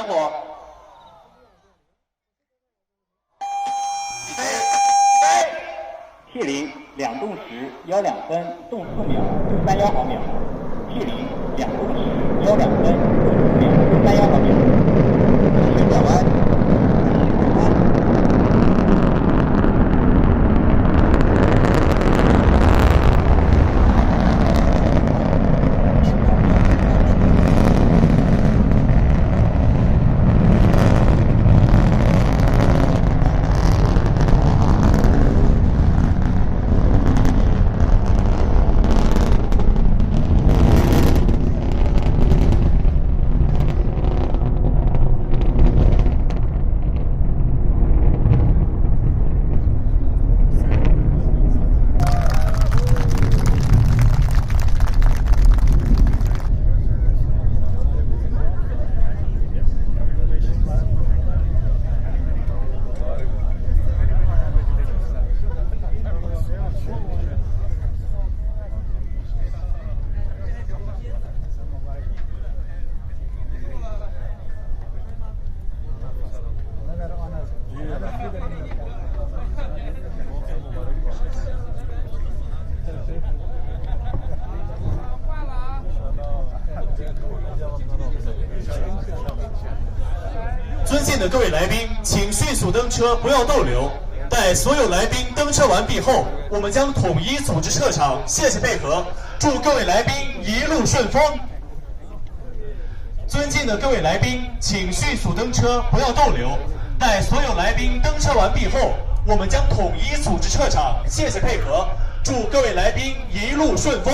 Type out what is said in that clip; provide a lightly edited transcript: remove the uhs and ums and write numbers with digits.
点火。T0 2动10摇2分，动4秒，动31毫秒。T0 2动10摇2分，动4秒，动31毫秒。旋转弯。 尊敬的各位来宾，请迅速登车，不要逗留。待所有来宾登车完毕后，我们将统一组织撤场。谢谢配合，祝各位来宾一路顺风。尊敬的各位来宾，请迅速登车，不要逗留。待所有来宾登车完毕后，我们将统一组织撤场。谢谢配合，祝各位来宾一路顺风。